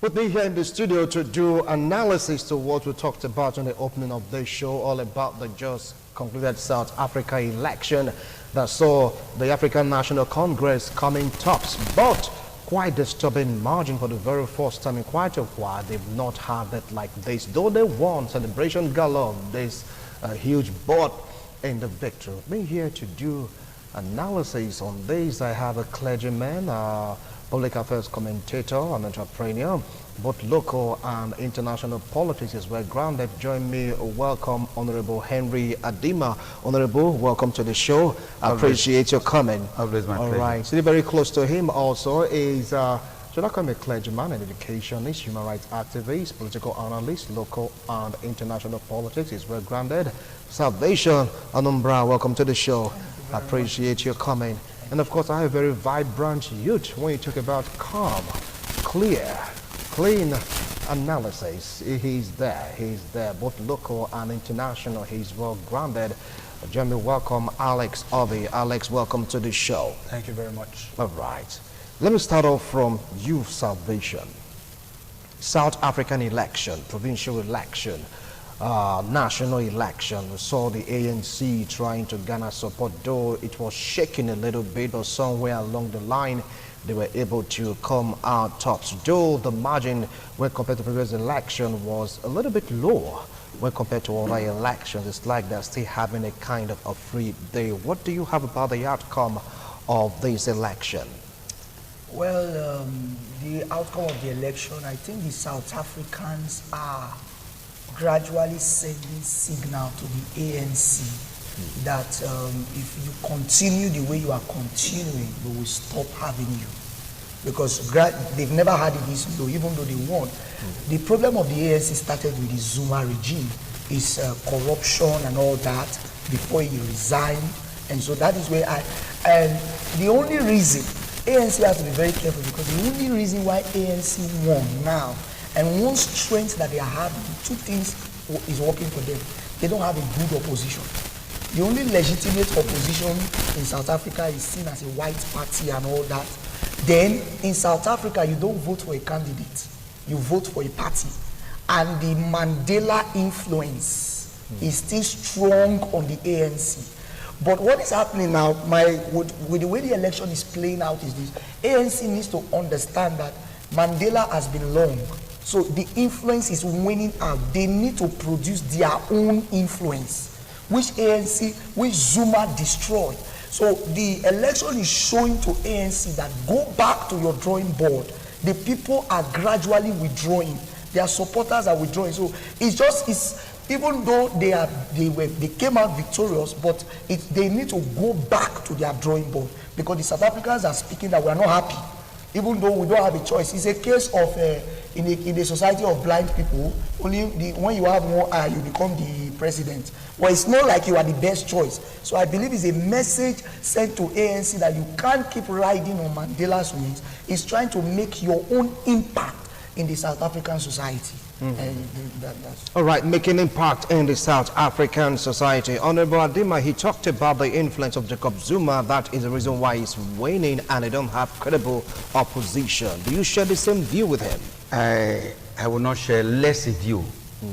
With me here in the studio to do analysis to what we talked about in the opening of this show, all about the just concluded South Africa election that saw the African National Congress coming tops, but quite disturbing margin for the very first time in quite a while. They've not had it like this, though they won celebration galore, this huge bout in the victory. With me here to do analysis on this, I have a clergyman, public affairs commentator and entrepreneur, both local and international politics is well grounded. Join me, welcome Honorable Henry Adima. Honorable, welcome to the show. I appreciate your coming. Always my pleasure. All right, sitting very close to him also is, should I call him a clergyman, an educationist, human rights activist, political analyst, local and international politics is well grounded. Salvation Anumbra, welcome to the show. I appreciate your coming. And of course, I have a very vibrant youth when you talk about calm, clear, clean analysis. He's there, both local and international. He's well grounded. Join me, welcome Alex Obi. Alex, welcome to the show. Thank you very much. All right. Let me start off from Youth Salvation. South African election, provincial election, national election. We saw the ANC trying to garner support, though it was shaking a little bit, but somewhere along the line they were able to come out tops, though the margin when compared to previous election was a little bit lower when compared to other elections. It's like they're still having a kind of a free day. What do you have about the outcome of this election? Well, the outcome of the election, I think the South Africans are gradually sending signal to the ANC that if you continue the way you are continuing, we will stop having you. Because they've never had it this low, even though they won. The problem of the ANC started with the Zuma regime, is corruption and all that before he resigned. And so that is where and the only reason, ANC has to be very careful, because the only reason why ANC won now, and one strength that they are having, two things is working for them. They don't have a good opposition. The only legitimate opposition in South Africa is seen as a white party and all that. Then in South Africa, you don't vote for a candidate, you vote for a party. And the Mandela influence is still strong on the ANC. But what is happening now, with the way the election is playing out, is this: ANC needs to understand that Mandela has been long. So the influence is winning out. They need to produce their own influence, which Zuma destroyed. So the election is showing to ANC that go back to your drawing board. The people are gradually withdrawing. Their supporters are withdrawing. So even though they came out victorious, but they need to go back to their drawing board, because the South Africans are speaking that we are not happy, even though we don't have a choice. It's a case of in a society of blind people, when you have one eye, you become the president. Well, it's not like you are the best choice. So I believe it's a message sent to ANC that you can't keep riding on Mandela's wings. It's trying to make your own impact in the South African society. All right, making impact in the South African society. Honorable Adima, he talked about the influence of Jacob Zuma. That is the reason why he's winning and they don't have credible opposition. Do you share the same view with him? I will not share less a view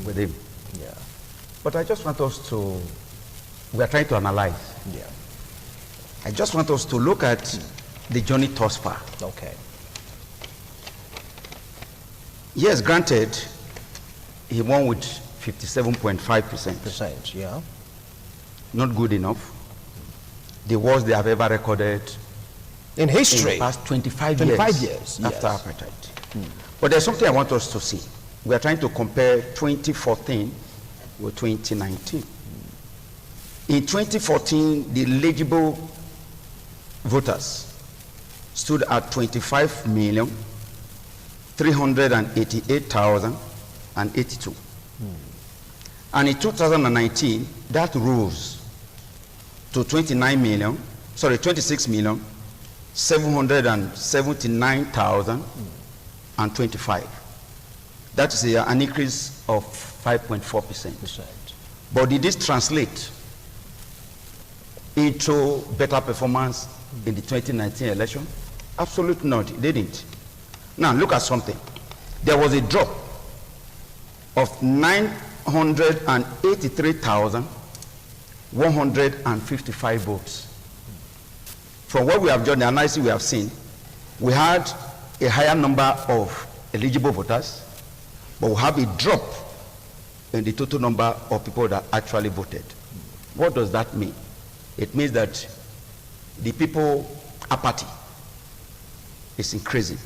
with him. Yeah. But I just want us to, we are trying to analyze. Yeah. I just want us to look at the journey thus far. Okay. Yes, granted, he won with 57.5%. Yeah. Not good enough. The worst they have ever recorded in history. In the past 25 years after apartheid. But there's something I want us to see. We are trying to compare 2014 with 2019. In 2014, the eligible voters stood at 25,388,082. And in 2019, that rose to 26,779,025. That is an increase of 5.4%. But did this translate into better performance in the 2019 election? Absolutely not, it didn't. Now look at something. there was a drop of 983,155 votes. From what we have done, the analysis we have seen, we had a higher number of eligible voters, but we have a drop in the total number of people that actually voted. What does that mean? It means that the people apathy is increasing.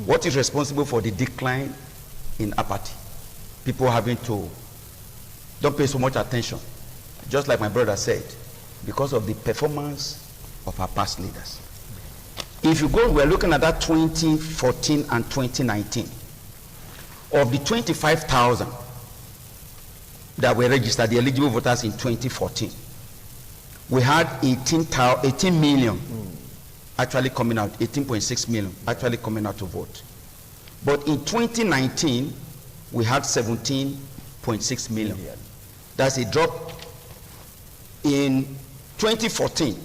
What is responsible for the decline in apathy? People having to don't pay so much attention, just like my brother said, because of the performance of our past leaders. If you go, we're looking at that 2014 and 2019. Of the 25,000 that were registered, the eligible voters in 2014, we had 18 million actually coming out, 18.6 million actually coming out to vote. But in 2019, we had 17.6 million. That's a drop. In 2014,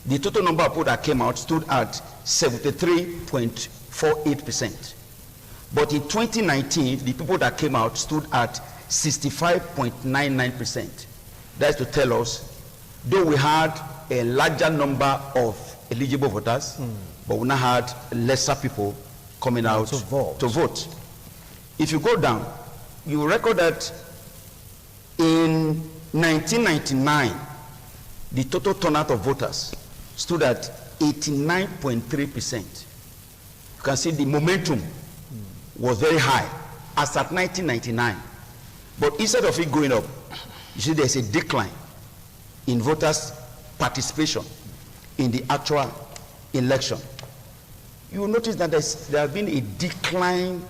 the total number of people that came out stood at 73.48%. But in 2019, the people that came out stood at 65.99%. That's to tell us, though we had a larger number of eligible voters, but we now had lesser people coming out to vote. If you go down, you will record that in 1999, the total turnout of voters stood at 89.3%. You can see the momentum was very high as at 1999. But instead of it going up, you see there's a decline in voters' participation in the actual election. You will notice that there has been a decline,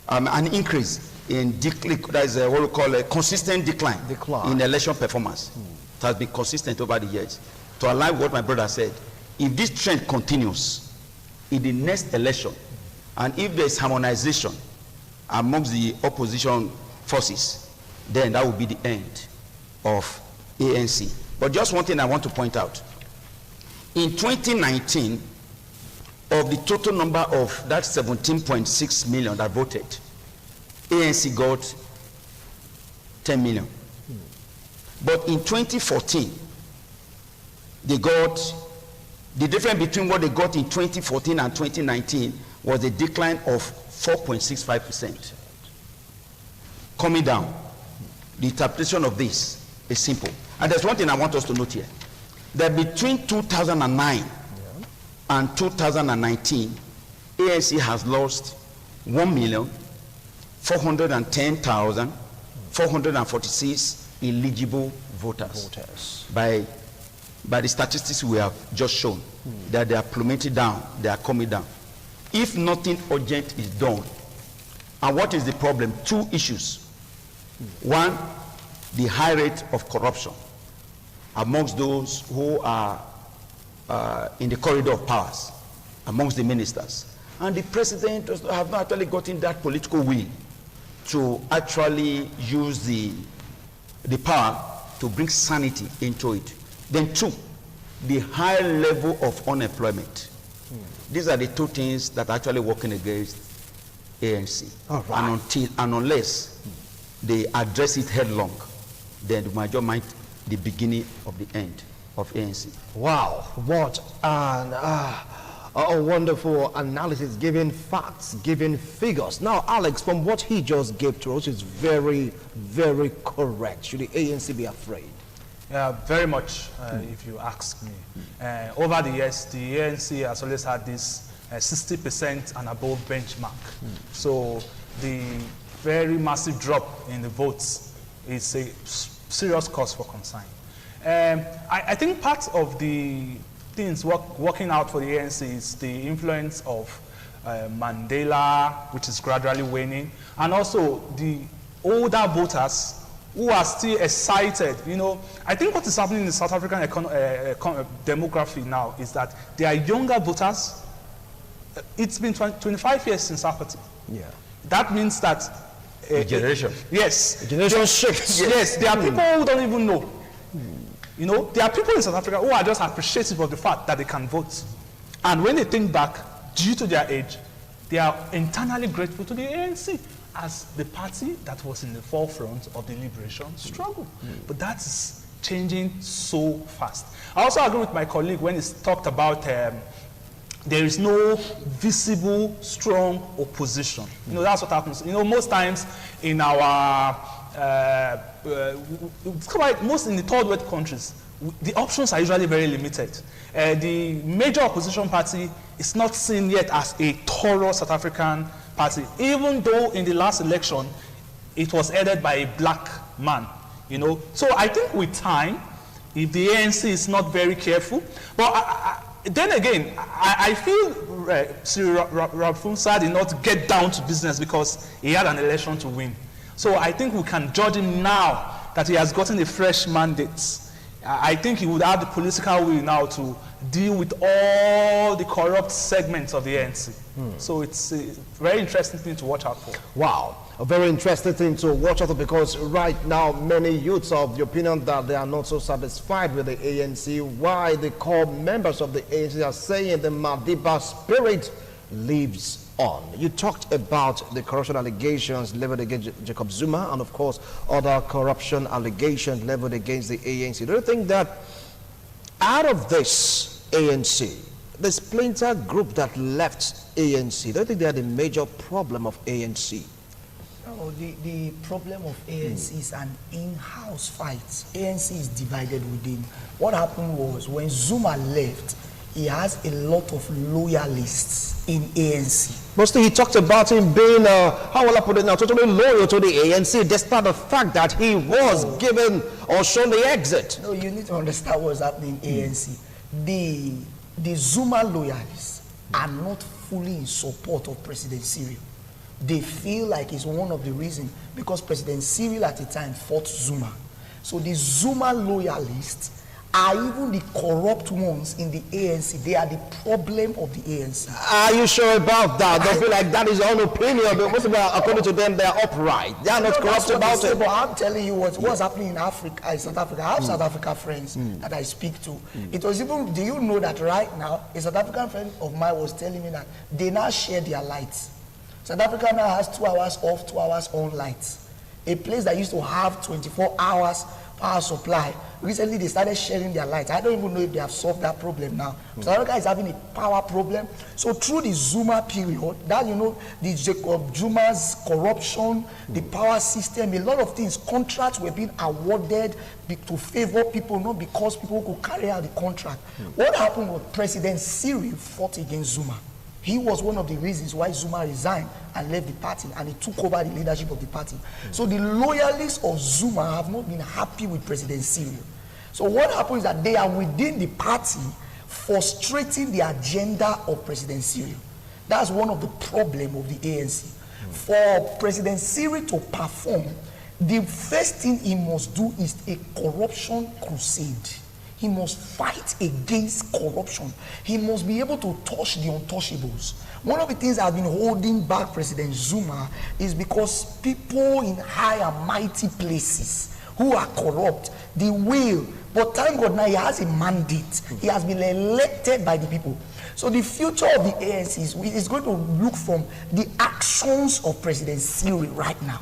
an increase in that is what we call a consistent decline in election performance. It has been consistent over the years. To align with what my brother said, if this trend continues in the next election, and if there is harmonization amongst the opposition forces, then that will be the end of ANC. But just one thing I want to point out. In 2019, of the total number of that 17.6 million that voted, ANC got 10 million. But in 2014, they got, the difference between what they got in 2014 and 2019 was a decline of 4.65%. Coming down, the interpretation of this is simple. And there's one thing I want us to note here, that between 2009 and 2019, ANC has lost 1,410,446 eligible voters. By the statistics we have just shown, that they are plummeting down, they are coming down. If nothing urgent is done, and what is the problem? Two issues. One, the high rate of corruption amongst those who are in the corridor of powers, amongst the ministers. And the president have not actually gotten that political will to actually use the power to bring sanity into it. Then two, the high level of unemployment. These are the two things that are actually working against ANC. And unless they address it headlong, then the major might the beginning of the end of ANC. Wow, what a wonderful analysis, giving facts, giving figures. Now, Alex, from what he just gave to us is very, very correct. Should the ANC be afraid? Yeah, very much, if you ask me. Over the years, the ANC has always had this 60% and above benchmark. So the very massive drop in the votes is a serious cause for concern. I think part of the things working out for the ANC is the influence of Mandela, which is gradually waning, and also the older voters who are still excited. You know, I think what is happening in the South African demography now is that there are younger voters. It's been 25 years since apartheid. Yeah. That means that a generation. Yes. A generation shifts. Yes, there are people who don't even know. You know, there are people in South Africa who are just appreciative of the fact that they can vote. And when they think back, due to their age, They are internally grateful to the ANC as the party that was in the forefront of the liberation struggle. But that is changing so fast. I also agree with my colleague when he talked about there is no visible, strong opposition. That's what happens. Most times in our, most in the third world countries, the options are usually very limited. The major opposition party is not seen yet as a thorough South African party, even though in the last election, it was headed by a black man. So I think with time, if the ANC is not very careful, but then again, I feel Cyril Ramaphosa did not get down to business because he had an election to win. So I think we can judge him now that he has gotten a fresh mandate. I think he would have the political will now to deal with all the corrupt segments of the ANC. So it's a very interesting thing to watch out for. Wow, a very interesting thing to watch out for, because right now many youths are of the opinion that they are not so satisfied with the ANC. Why the core members of the ANC are saying the Madiba spirit lives on. You talked about the corruption allegations leveled against Jacob Zuma and of course other corruption allegations leveled against the ANC. Do you think that out of this ANC, the splinter group that left ANC, do you think they are the major problem of ANC? No, the problem of ANC is an in-house fight. ANC is divided within. What happened was when Zuma left, he has a lot of loyalists in ANC. Mostly he talked about him being, how will I put it now, totally loyal to the ANC, despite the fact that he was given or shown the exit. No, you need to understand what's happening in ANC. The Zuma loyalists are not fully in support of President Cyril. They feel like it's one of the reasons because President Cyril at the time fought Zuma. So the Zuma loyalists are even the corrupt ones in the ANC. They are the problem of the ANC. Are you sure about that? They feel like that is your own opinion, but most of them, according to them, they are upright. They are not corrupt about it. But I'm telling you what's happening in Africa, in South Africa. I have South Africa friends that I speak to. It was even, do you know that right now, a South African friend of mine was telling me that they now share their lights. South Africa now has 2 hours off, 2 hours on lights. A place that used to have 24 hours power supply. Recently, they started sharing their lights. I don't even know if they have solved that problem now. South Africa is having a power problem. So through the Zuma period, that the Jacob Zuma's corruption, the power system, a lot of things, contracts were being awarded to favor people, not because people could carry out the contract. What happened was President Cyril fought against Zuma. He was one of the reasons why Zuma resigned and left the party, and he took over the leadership of the party. So the loyalists of Zuma have not been happy with President Cyril. So what happens is that they are within the party frustrating the agenda of President Cyril. That's one of the problems of the ANC. For President Cyril to perform, the first thing he must do is a corruption crusade. He must fight against corruption. He must be able to touch the untouchables. One of the things that have been holding back President Zuma is because people in high and mighty places who are corrupt, they will. But thank God now he has a mandate. He has been elected by the people. So the future of the ANC is going to look from the actions of President Cyril right now.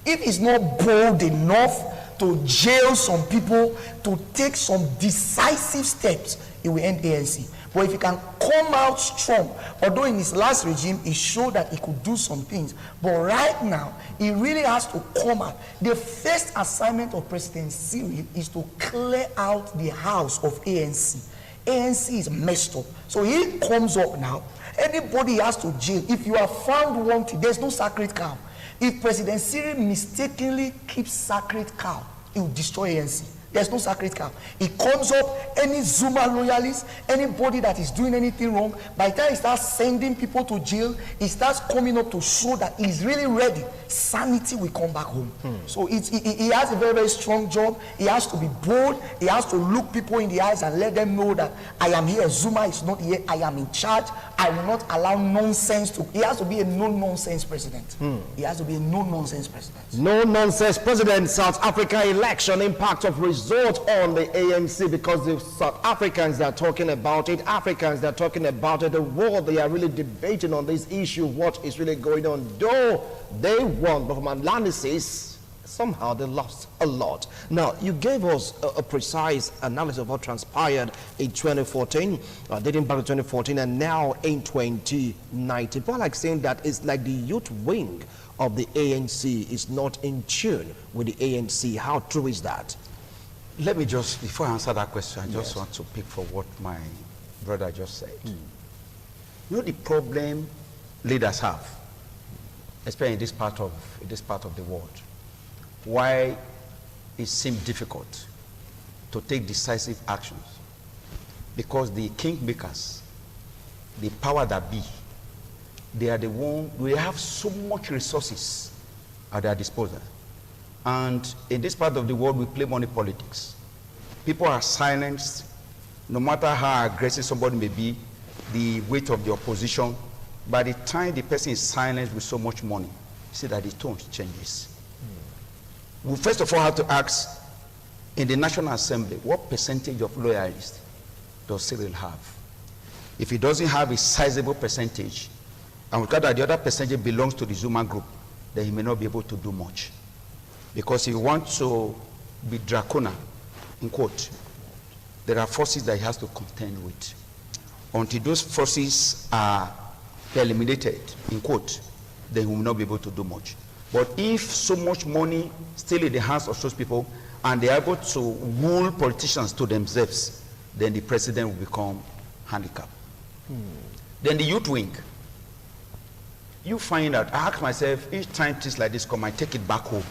If he's not bold enough to jail some people, to take some decisive steps, it will end ANC. But if he can come out strong, although in his last regime, he showed that he could do some things. But right now, he really has to come out. The first assignment of President Cyril is to clear out the house of ANC. ANC is messed up. So he comes up now. Anybody has to jail. If you are found wanted, there's no sacred cow. If President Cyril mistakenly keeps sacred cow, he will destroy ANC. There's no sacred cow. He comes up, any Zuma loyalist, anybody that is doing anything wrong, by the time he starts sending people to jail, he starts coming up to show that he's really ready. Sanity will come back home. So he has a very, very strong job. He has to be bold. He has to look people in the eyes and let them know that I am here. Zuma is not here. I am in charge. I will not allow nonsense to. He has to be a no-nonsense president. He has to be a no-nonsense president. No-nonsense president. South Africa election impact of results result on the ANC because the South Africans are talking about it, Africans are talking about it, the world, they are really debating on this issue, what is really going on. Though they won, but from analysis, somehow they lost a lot. Now, you gave us a precise analysis of what transpired in 2014, dating back to 2014, and now in 2019. But like saying that it's like the youth wing of the ANC is not in tune with the ANC. How true is that? Let me just, before I answer that question, I just want to pick for what my brother just said. You know the problem leaders have, especially in this part of the world, why it seems difficult to take decisive actions, because the kingmakers, the power that be, they are the one, we have so much resources at their disposal. And in this part of the world, we play money politics. People are silenced, no matter how aggressive somebody may be, the weight of the opposition. By the time the person is silenced with so much money, you see that the tone changes. We first of all have to ask, in the National Assembly, what percentage of loyalists does Cyril have? If he doesn't have a sizable percentage, and we thought that the other percentage belongs to the Zuma group, then he may not be able to do much. Because if he wants to be draconian, in quote, there are forces that he has to contend with. Until those forces are eliminated, in quote, then he will not be able to do much. But if so much money still in the hands of those people, and they are able to rule politicians to themselves, then the president will become handicapped. Then the youth wing. You find out, I ask myself, each time things like this come, I take it back home.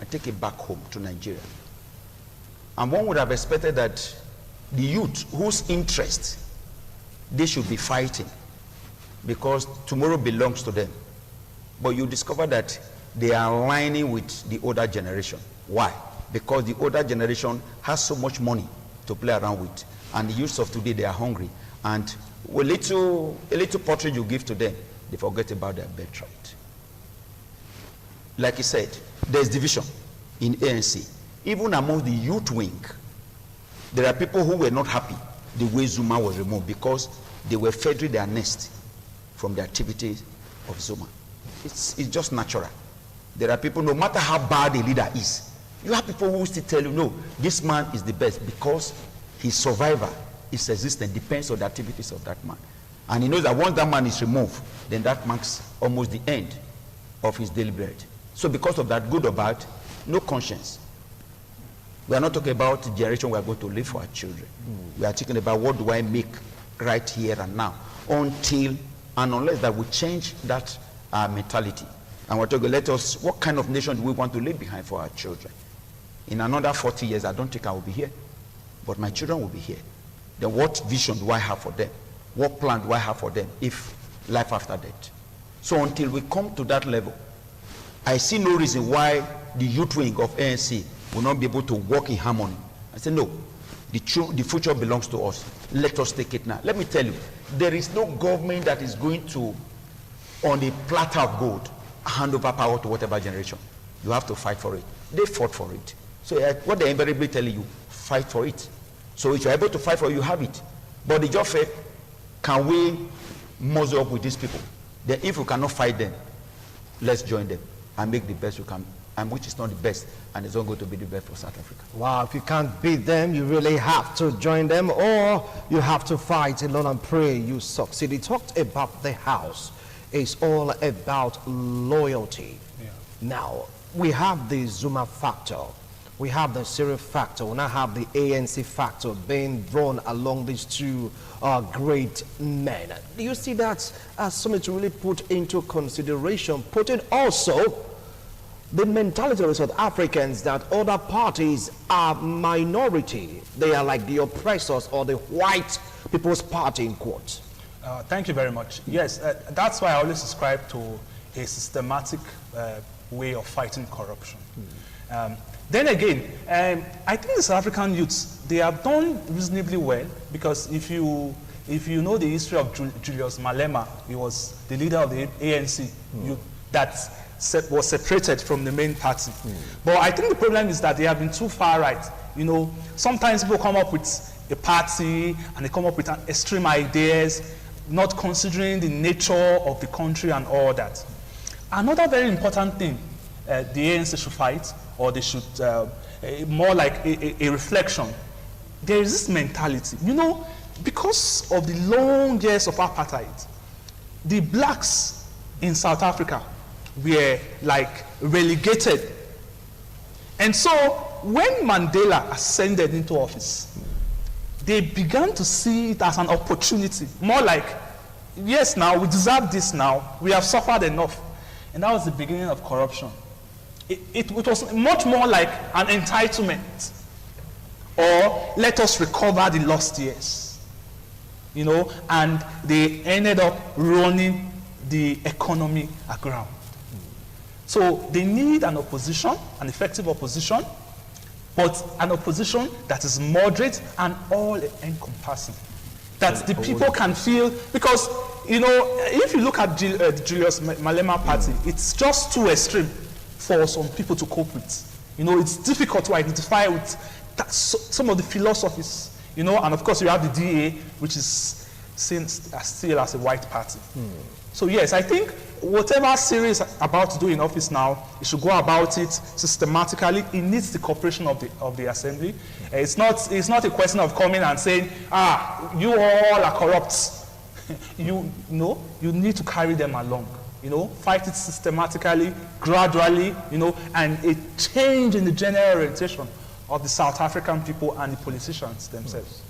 I take it back home to Nigeria. And one would have expected that the youth whose interest they should be fighting, because tomorrow belongs to them. But you discover that they are aligning with the older generation. Why? Because the older generation has so much money to play around with. And the youths of today, they are hungry. And a little portrait you give to them, they forget about their birthright. Like he said, there's division in ANC. Even among the youth wing, there are people who were not happy the way Zuma was removed, because they were feathering their nest from the activities of Zuma. It's just natural. There are people, no matter how bad a leader is, you have people who still tell you, no, this man is the best, because his survival, his existence depends on the activities of that man. And he knows that once that man is removed, then that marks almost the end of his daily bread. So because of that, good or bad, no conscience. We are not talking about the generation we are going to live for our children. We are talking about what do I make right here and now, until and unless that we change that mentality. And we're talking, let us, what kind of nation do we want to leave behind for our children? In another 40 years, I don't think I will be here, but my children will be here. Then what vision do I have for them? What plan do I have for them if life after death? So until we come to that level, I see no reason why the youth wing of ANC will not be able to work in harmony. I say, no, the future belongs to us. Let us take it now. Let me tell you, there is no government that is going to, on a platter of gold, hand over power to whatever generation. You have to fight for it. They fought for it. So what they're invariably telling you, fight for it. So if you're able to fight for it, you have it. But the job fair, can we muzzle up with these people? Then if we cannot fight them, let's join them and make the best we can, and which is not the best, and it's not going to be the best for South Africa. Wow, if you can't beat them, you really have to join them, or you have to fight alone and pray you succeed. He talked about the house. It's all about loyalty. Yeah. Now, we have the Zuma factor. We have the Cyril factor. We now have the ANC factor being drawn along these two great men. Do you see that as something to really put into consideration, putting also the mentality of the South Africans that other parties are minority? They are like the oppressors or the white people's party, in quotes. Thank you very much. Yes, that's why I always subscribe to a systematic way of fighting corruption. Then again, I think the South African youths, they have done reasonably well, because if you know the history of Julius Malema, he was the leader of the ANC, that was separated from the main party. But I think the problem is that they have been too far right. You know, sometimes people come up with a party and they come up with extreme ideas, not considering the nature of the country and all that. Another very important thing the ANC should fight, or they should, more like a reflection. There is this mentality, you know, because of the long years of apartheid, the blacks in South Africa were like relegated. And so when Mandela ascended into office, they began to see it as an opportunity, more like, yes, now we deserve this now, we have suffered enough. And that was the beginning of corruption. It was much more like an entitlement, or let us recover the lost years, you know, and they ended up running the economy aground. So they need an opposition, an effective opposition, but an opposition that is moderate and all-encompassing, that the people can feel, because, you know, if you look at Julius Malema party, it's just too extreme for some people to cope with. You know, it's difficult to identify with some of the philosophies, you know, and of course you have the DA, which is seen still as a white party. So yes, I think whatever Syria is about to do in office now, it should go about it systematically. It needs the cooperation of the assembly. It's not a question of coming and saying, you all are corrupt. You know, you need to carry them along. You know, fight it systematically, gradually, you know, and a change in the general orientation of the South African people and the politicians themselves.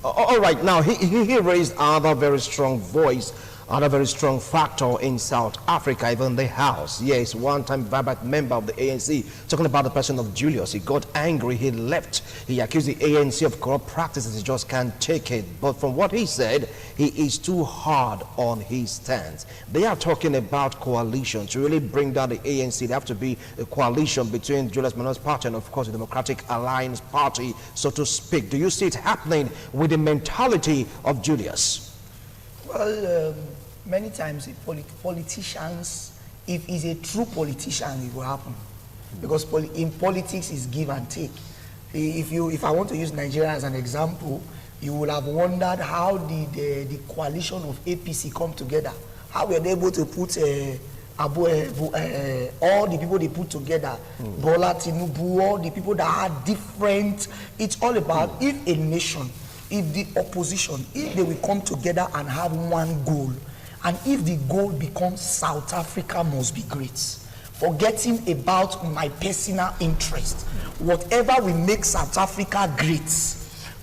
All right, now he raised another very strong voice, another very strong factor in South Africa, even the House. Yes, one-time vibrant member of the ANC, talking about the person of Julius. He got angry, he left. He accused the ANC of corrupt practices, he just can't take it. But from what he said, he is too hard on his stance. They are talking about coalition. To really bring down the ANC, there have to be a coalition between Julius Malema's party and, of course, the Democratic Alliance Party, so to speak. Do you see it happening with the mentality of Julius? Well, many times politicians, if he's a true politician, it will happen. Because in politics, it's give and take. If I want to use Nigeria as an example, you will have wondered how did the coalition of APC come together? How were they able to put all the people they put together, Bola Tinubu, all the people that had different, it's all about if a nation, if the opposition, if they will come together and have one goal, and if the goal becomes South Africa must be great, forgetting about my personal interest, whatever will make South Africa great,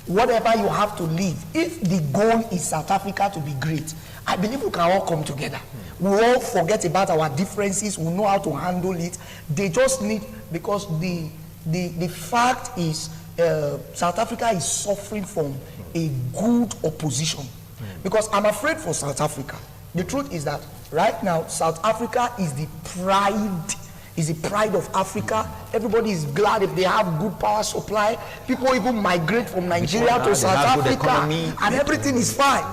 whatever you have to leave, if the goal is South Africa to be great, I believe we can all come together. We all forget about our differences, we know how to handle it. They just need, because the fact is South Africa is suffering from a good opposition. Because I'm afraid for South Africa. The truth is that right now South Africa is the pride of Africa. Everybody is glad if they have good power supply. People even migrate from Nigeria to South Africa, and everything is fine.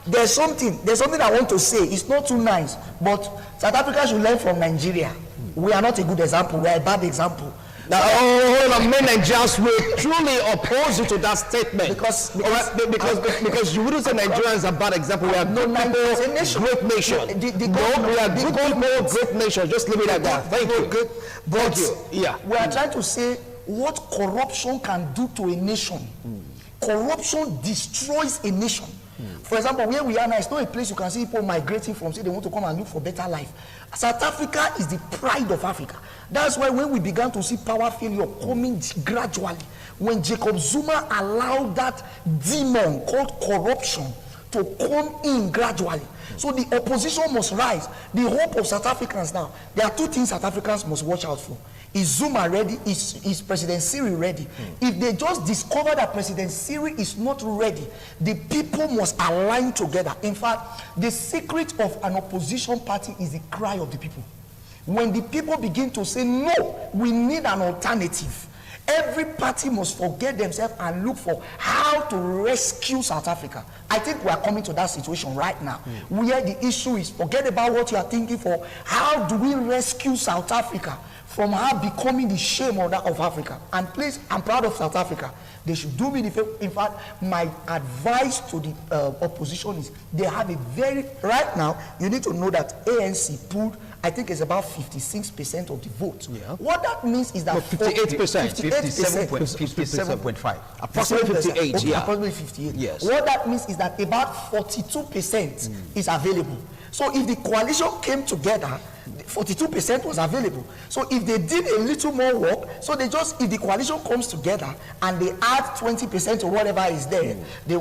There's something I want to say. It's not too nice, but South Africa should learn from Nigeria. We are not a good example. We are a bad example. Now, many Nigerians will truly oppose you to that statement. Because you wouldn't say Nigerians are a bad example. We are good people, great nation. We are good people, great nation. Just leave it at that. Thank you. But we are trying to say what corruption can do to a nation. Corruption destroys a nation. For example, where we are now, it's not a place you can see people migrating from, say they want to come and look for better life. South Africa is the pride of Africa. That's why when we began to see power failure coming gradually, when Jacob Zuma allowed that demon called corruption to come in gradually. So the opposition must rise. The hope of South Africans now, there are two things South Africans must watch out for. Is Zuma ready? Is President Cyril ready? If they just discover that President Cyril is not ready, the people must align together. In fact, the secret of an opposition party is the cry of the people. When the people begin to say, no, we need an alternative, Every party must forget themselves and look for how to rescue South Africa. I think we are coming to that situation right now, where the issue is forget about what you are thinking for. How do we rescue South Africa from her becoming the shame of Africa? And please, I'm proud of South Africa. They should do me the favor. In fact, my advice to the opposition is they have a very, right now, you need to know that ANC pulled, I think it's about 56% of the vote. Yeah. What that means is that 58%. 57.5. Approximately 58, okay, yeah. approximately 58. Yes. What that means is that about 42% is available. So if the coalition came together, 42% was available. So if they did a little more work, so they just, if the coalition comes together and they add 20% or whatever is there,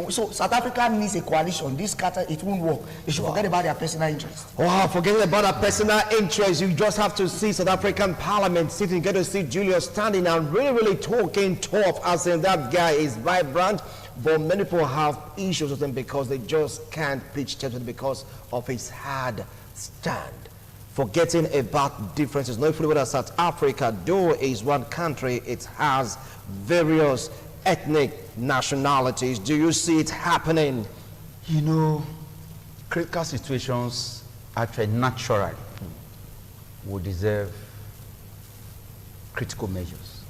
so South Africa needs a coalition. This scatter, it won't work. They should forget about their personal interest. Wow, forgetting about our personal interest, you just have to see South African Parliament sitting, you get to see Julius standing and really talking tough, as in that guy is vibrant. But many people have issues with him because they just can't pitch tent because of his hard stand. Forgetting about differences. Not fully what South Africa, though is one country, it has various ethnic nationalities. Do you see it happening? You know, critical situations actually naturally would deserve critical measures.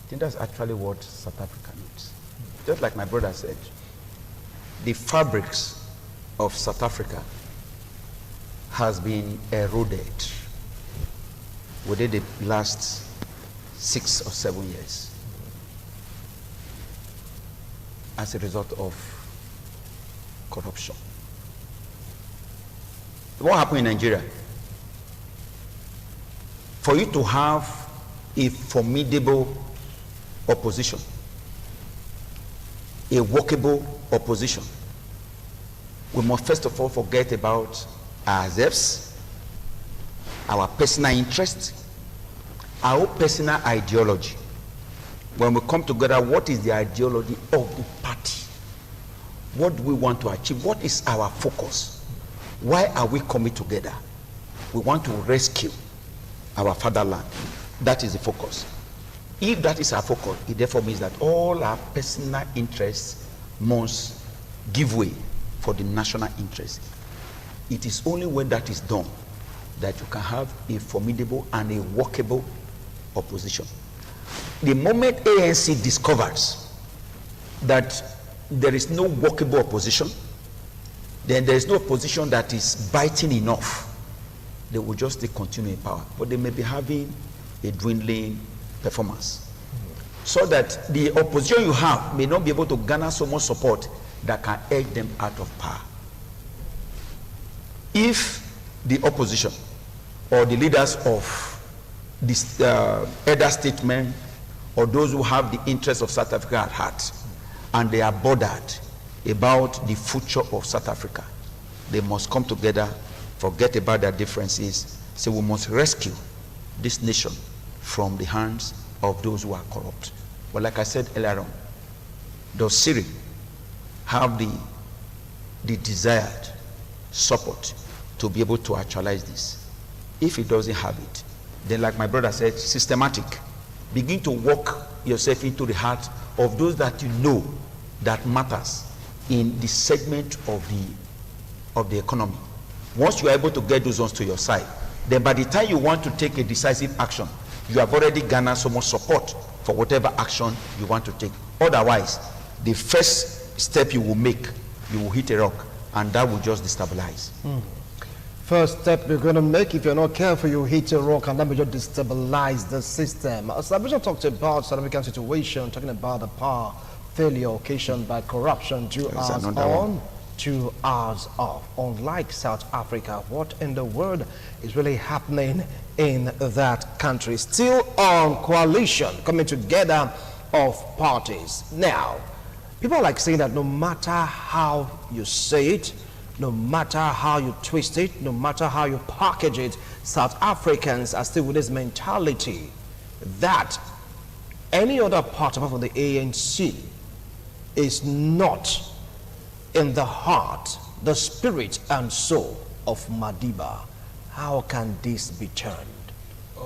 I think that's actually what South Africa needs. Just like my brother said, the fabrics of South Africa has been eroded within the last 6 or 7 years as a result of corruption. What happened in Nigeria? For you to have a formidable opposition, a workable opposition, we must first of all forget about ourselves, our personal interests, our personal ideology. When we come together, what is the ideology of the party? What do we want to achieve? What is our focus? Why are we coming together? We want to rescue our fatherland. That is the focus. If that is our focus, it therefore means that all our personal interests must give way for the national interest. It is only when that is done that you can have a formidable and a workable opposition. The moment ANC discovers that there is no workable opposition, then there is no opposition that is biting enough, they will just continue in power. But they may be having a dwindling performance. So that the opposition you have may not be able to garner so much support that can edge them out of power. If the opposition or the leaders of this elder statesmen or those who have the interests of South Africa at heart and they are bothered about the future of South Africa, they must come together, forget about their differences, say we must rescue this nation from the hands of those who are corrupt. But like I said earlier on, does Siri have the desired support to be able to actualize this? If it doesn't have it, then like my brother said, systematic. Begin to work yourself into the heart of those that you know that matters in the segment of the economy. Once you are able to get those ones to your side, then by the time you want to take a decisive action, you have already garnered so much support for whatever action you want to take. Otherwise, the first step you will make, you will hit a rock, and that will just destabilize. First step you're going to make, if you're not careful, you hit a rock and that will just destabilize the system. As I talked about South African situation, talking about the power failure occasioned by corruption, 2 hours on, 2 hours off. Unlike South Africa, what in the world is really happening in that country? Still on coalition, coming together of parties. Now, people like saying that no matter how you say it, no matter how you twist it, no matter how you package it, South Africans are still with this mentality that any other part of the ANC is not in the heart, the spirit and soul of Madiba. How can this be turned?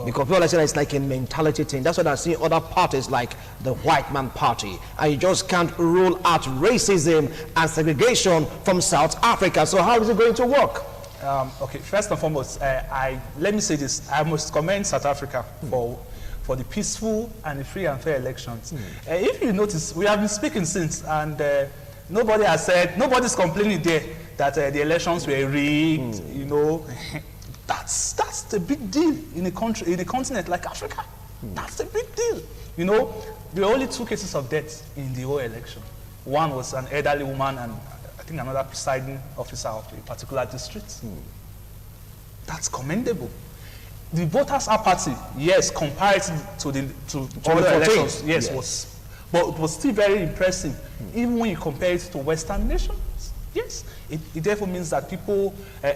Because people are saying it's like a mentality thing. That's what I see other parties like the White Man Party. And you just can't rule out racism and segregation from South Africa. So how is it going to work? Okay, first and foremost, let me say this. I must commend South Africa for the peaceful and the free and fair elections. If you notice, we have been speaking since, and nobody has said, nobody's complaining there that the elections were rigged, you know. That's the big deal in a country, in a continent like Africa. That's the big deal. You know, there were only 2 cases of death in the whole election. One was an elderly woman and I think another presiding officer of a particular district. That's commendable. The voters' apathy, yes, compared to other elections, yes, but it was still very impressive, even when you compare it to Western nations. Yes, it therefore means that people,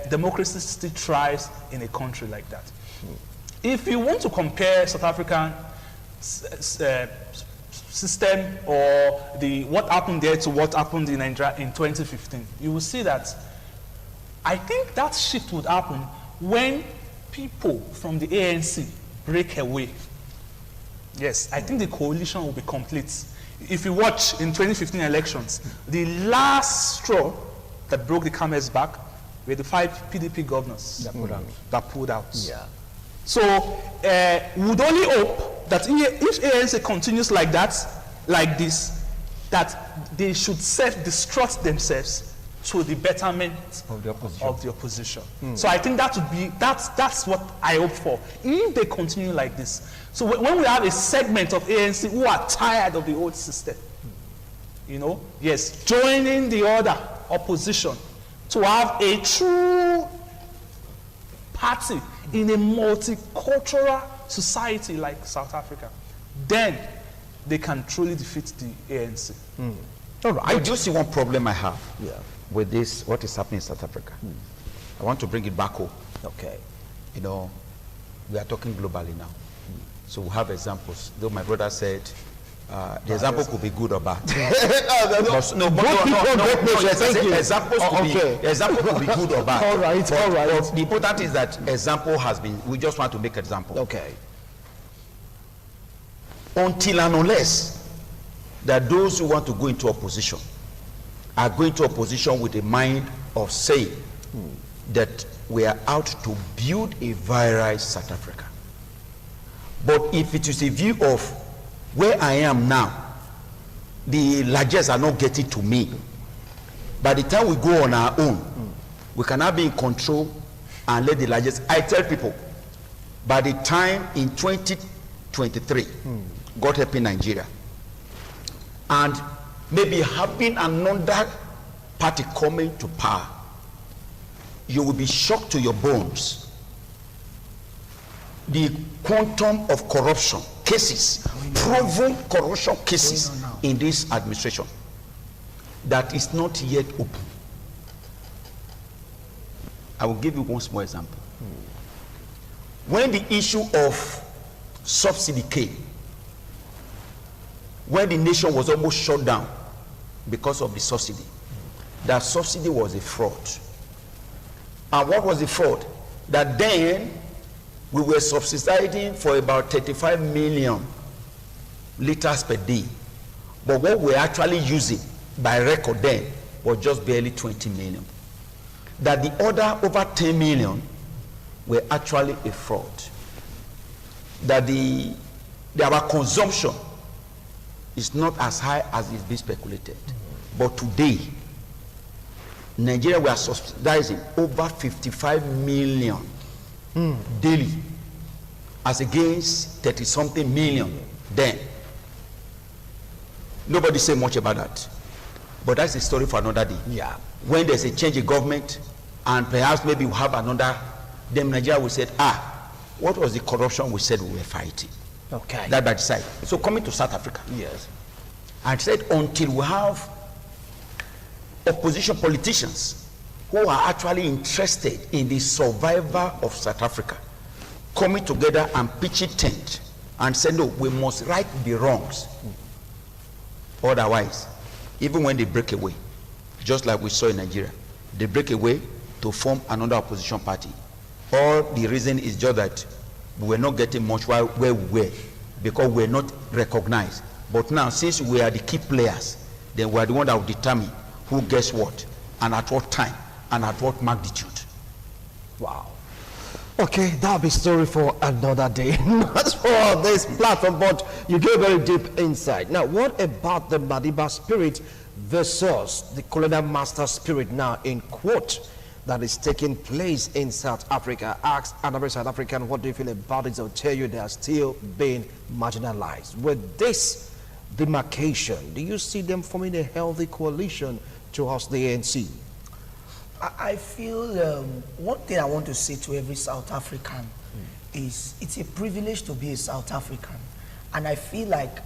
democracy still thrives in a country like that. If you want to compare South African system or what happened there to what happened in Nigeria in 2015, you will see that I think that shift would happen when people from the ANC break away. Yes, I think the coalition will be complete. If you watch in 2015 elections, the last straw that broke the camel's back were the 5 PDP governors that pulled out. Yeah. So we would only hope that if ANC continues like that, like this, that they should self-destruct themselves to the betterment of the opposition. So I think that would be, that's what I hope for, if they continue like this. So when we have a segment of ANC who are tired of the old system, you know, yes, joining the other opposition to have a true party in a multicultural society like South Africa, then they can truly defeat the ANC. All right. I do see one problem I have with this, what is happening in South Africa. I want to bring it back home. Okay. You know, we are talking globally now. So we have examples. Though my brother said, the example could be good or bad. Example could be good or bad. All right, but the important is that example has been, we just want to make example. Okay. Until and unless that those who want to go into opposition are going to opposition with a mind of saying that we are out to build a virile South Africa. But if it is a view of where I am now, the largest are not getting to me. By the time we go on our own, we cannot be in control and let the largest. I tell people, by the time in 2023, God helping Nigeria, and maybe having another party coming to power, you will be shocked to your bones. The quantum of corruption cases, proven corruption cases in this administration, that is not yet open. I will give you one small example. When the issue of subsidy came, when the nation was almost shut down because of the subsidy, that subsidy was a fraud. And what was the fraud? That then we were subsidizing for about 35 million liters per day. But what we're actually using by record then was just barely 20 million. That the other over 10 million were actually a fraud. That our consumption is not as high as it's been speculated. But today, Nigeria, we are subsidizing over 55 million daily, as against 30-something million then. Nobody say much about that. But that's a story for another day. Yeah. When there's a change in government, and perhaps maybe we'll have another, then Nigeria will say, what was the corruption we said we were fighting? Okay. That by the side. So coming to South Africa. Yes. I said until we have opposition politicians who are actually interested in the survival of South Africa coming together and pitching tent and say, no, we must right the wrongs. Otherwise, even when they break away, just like we saw in Nigeria, they break away to form another opposition party. All the reason is just that we were not getting much where we were because we were not recognized. But now, since we are the key players, then we are the one that will determine who gets what, and at what time, and at what magnitude. Wow. Okay, that'll be story for another day. Not for this platform, but you get very deep insight. Now, what about the Madiba spirit versus the colonial master spirit now in quote that is taking place in South Africa? Ask another South African, what do you feel about it? They'll tell you they are still being marginalized. With this demarcation, do you see them forming a healthy coalition towards the ANC? I feel one thing I want to say to every South African is it's a privilege to be a South African. And I feel like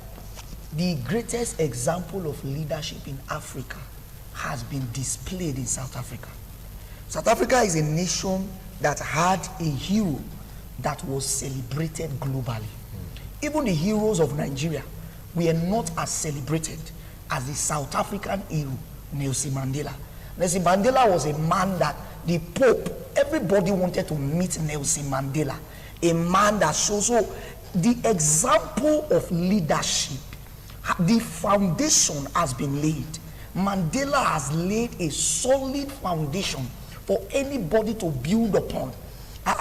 the greatest example of leadership in Africa has been displayed in South Africa. South Africa is a nation that had a hero that was celebrated globally. Even the heroes of Nigeria were not as celebrated as the South African hero, Nelson Mandela. Nelson Mandela was a man that the Pope, everybody wanted to meet Nelson Mandela. A man that shows, so the example of leadership, the foundation has been laid. Mandela has laid a solid foundation for anybody to build upon.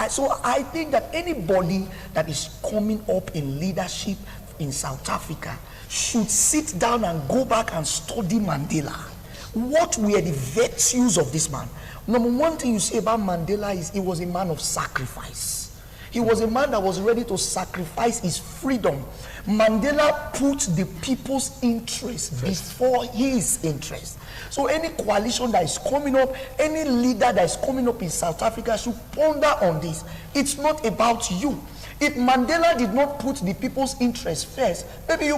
So I think that anybody that is coming up in leadership in South Africa should sit down and go back and study Mandela. What were the virtues of this man? Number one thing you say about Mandela is he was a man of sacrifice. He was a man that was ready to sacrifice his freedom. Mandela put the people's interest before his interest. So any coalition that is coming up, any leader that is coming up in South Africa should ponder on this. It's not about you. If Mandela did not put the people's interest first, maybe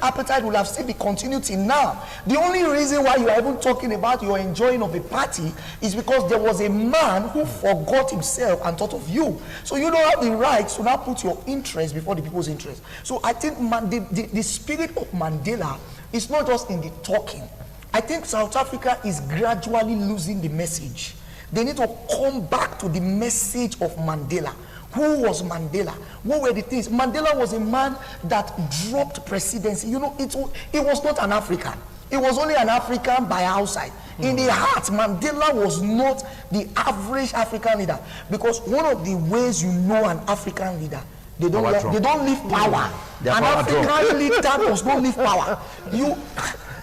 appetite will have still be continued till now. The only reason why you are even talking about your enjoying of a party is because there was a man who forgot himself and thought of you. So you don't have the right to now put your interest before the people's interest. So I think the spirit of Mandela is not just in the talking. I think South Africa is gradually losing the message. They need to come back to the message of Mandela. Who was Mandela? What were the things? Mandela was a man that dropped presidency. You know, it was not an African. It was only an African by outside. In the heart, Mandela was not the average African leader. Because one of the ways you know an African leader, they don't leave power. An African leader does not leave power.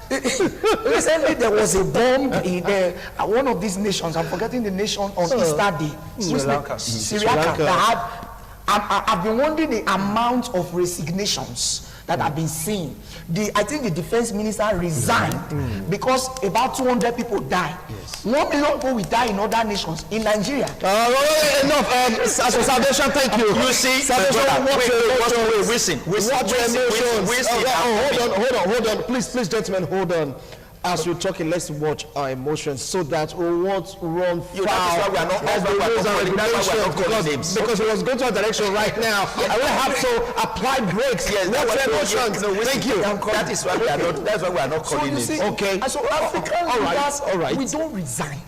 Recently there was a bomb in one of these nations. I'm forgetting the nation on Easter Day. Sri Lanka. I've been wondering the amount of resignations that have been seen. I think the defense minister resigned because about 200 people died. Yes. 1 million people will die in other nations. In Nigeria. Enough. Salvation, thank you. You see, hold on. Please, gentlemen, hold on. As you're talking, let's watch our emotions so that we won't run foul. Because it was going to a direction right now. I will have to apply brakes. Yes, watch emotions. Thank you. That is why we are not. That's why we are not calling it. Okay. And so African leaders, we don't resign.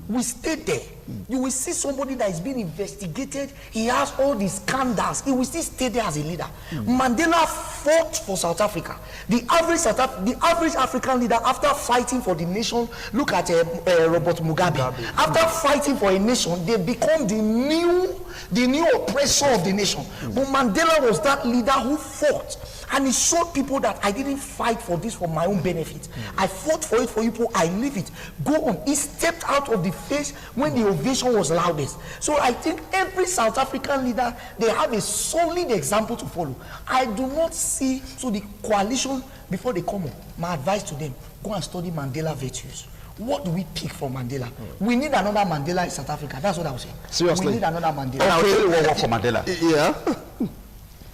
We stay there. You will see somebody that is being investigated. He has all these scandals. He will still stay there as a leader. Mandela fought for South Africa. The average African leader, after fighting for the nation, look at Robert Mugabe. After fighting for a nation, they become the new oppressor of the nation. But Mandela was that leader who fought. And he showed people that I didn't fight for this for my own benefit. I fought for it for you people. I live it. Go on. He stepped out of the face when the ovation was loudest. So I think every South African leader, they have a solid example to follow. I do not see, so the coalition, before they come up, my advice to them, go and study Mandela virtues. What do we pick for Mandela? We need another Mandela in South Africa. That's what I was saying. Seriously? We need another Mandela. And I'll tell you what worked for Mandela. Yeah.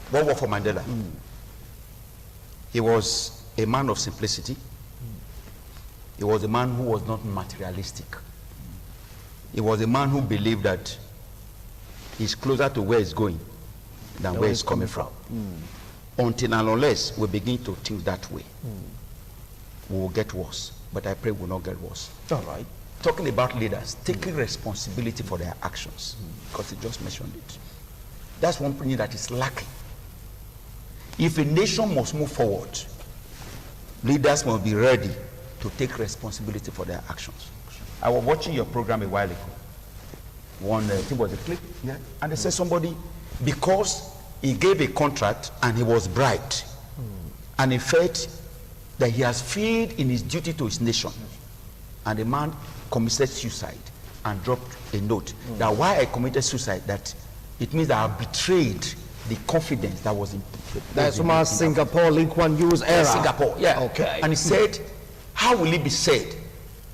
What worked for Mandela? He was a man of simplicity. He was a man who was not materialistic. He was a man who believed that he's closer to where he's going than where he's coming from. Until and unless we begin to think that way, we will get worse. But I pray we will not get worse. All right. Talking about leaders taking responsibility for their actions, because he just mentioned it. That's one thing that is lacking. If a nation must move forward, leaders must be ready to take responsibility for their actions. I was watching your program a while ago. One, I think it was a clip, yeah, and they said somebody, because he gave a contract and he was bribed, and he felt that he has failed in his duty to his nation, and the man committed suicide and dropped a note that why I committed suicide, that it means that I betrayed the confidence that was in. That's from our Singapore Lee Kuan Yew's era. Singapore, yeah. Okay. And he said, how will it be said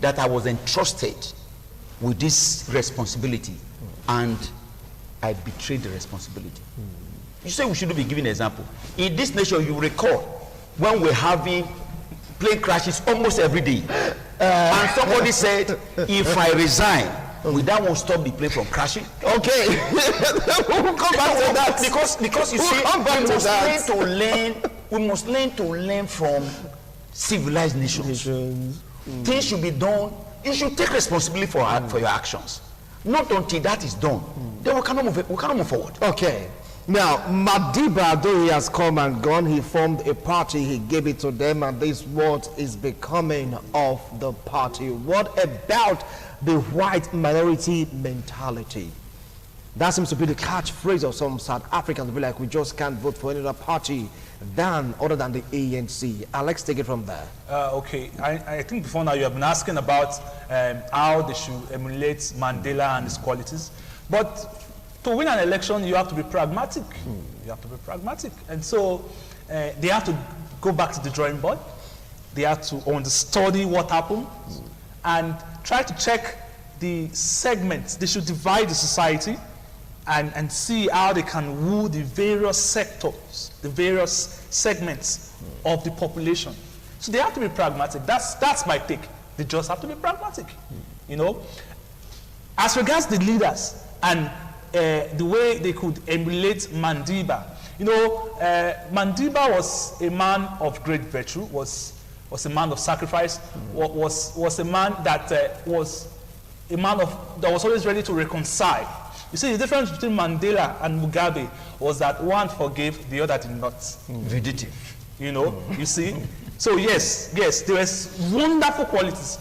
that I was entrusted with this responsibility and I betrayed the responsibility? You say we shouldn't be giving an example. In this nation, you recall when we're having plane crashes almost every day, and somebody said, if I resign, will that won't stop the plane from crashing? Okay. We'll come back to that. Because you see, we must learn to learn from civilized nations. Things should be done. You should take responsibility for your actions. Not until that is done, then we cannot move forward. Okay. Now, Madiba, though he has come and gone, he formed a party, he gave it to them, and this what is becoming of the party. What about the white minority mentality? That seems to be the catchphrase of some South Africans. Be like, we just can't vote for any other party other than the ANC. Alex, take it from there. Okay, I think before now you have been asking about how they should emulate Mandela and his qualities. But to win an election, you have to be pragmatic. You have to be pragmatic. And so they have to go back to the drawing board. They have to understudy what happened and try to check the segments. They should divide the society and see how they can woo the various sectors, the various segments of the population. So they have to be pragmatic. That's my take. They just have to be pragmatic. You know, as regards the leaders and the way they could emulate Madiba. You know, Madiba was a man of great virtue, was a man of sacrifice, was a man that was always ready to reconcile. You see, the difference between Mandela and Mugabe was that one forgave, the other did not. Vindictive. You know, you see? So yes, there was wonderful qualities,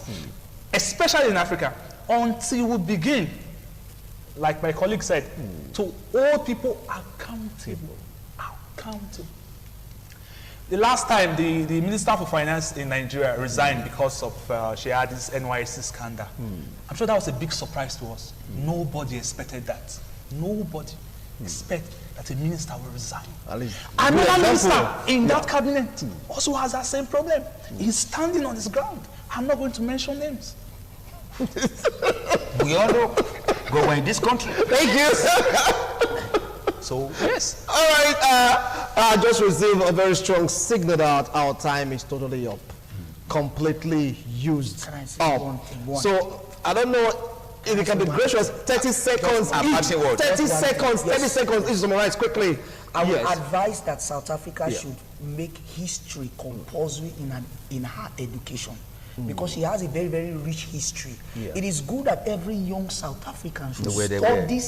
especially in Africa, until we begin, like my colleague said, to hold people accountable. The last time the Minister for Finance in Nigeria resigned because of she had this NYSC scandal. I'm sure that was a big surprise to us. Nobody expected that. Nobody expected that a minister will resign. Another minister in that cabinet also has that same problem. He's standing on his ground. I'm not going to mention names. We all know. Go in this country. Thank you. So, yes. All right. I just received a very strong signal that our time is totally up. Completely used Can I say up. one thing? So, I don't know if you can be gracious. 30 seconds each. 30 seconds each. Summarize quickly. I would advise that South Africa should make history compulsory in her education. Because she has a very, very rich history. It is good that every young South African should study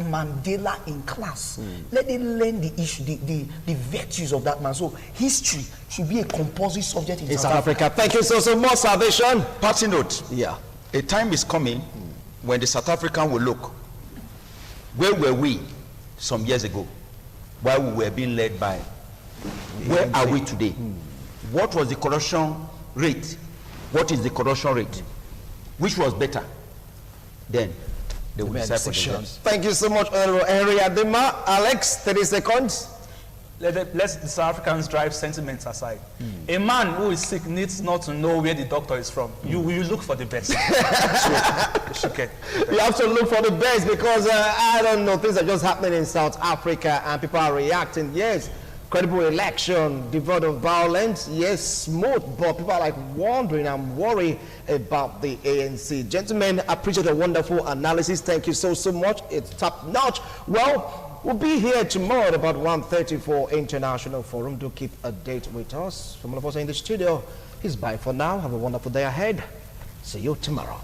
Mandela in class. Let them learn the issue, the virtues of that man. So history should be a compulsory subject in South Africa. Thank you so much, Salvation. Party note. Yeah. A time is coming when the South African will look. Where were we some years ago? While we were being led by? Where are we today? What was the corruption rate? What is the corruption rate? Which was better? Then they will decide for themselves. Thank you so much, Honorable Henry Adema. Alex, 30 seconds. Let the South Africans drive sentiments aside. A man who is sick needs not to know where the doctor is from. You look for the best. You have to look for the best because I don't know, things are just happening in South Africa and people are reacting. Yes, credible election, devoid of violence, yes, smooth, but people are like wondering and worried about the ANC. Gentlemen, I appreciate a wonderful analysis. Thank you so much. It's top notch. Well, we'll be here tomorrow at about 1:30 for International Forum. Do keep a date with us. From all of us in the studio, it's bye for now. Have a wonderful day ahead. See you tomorrow.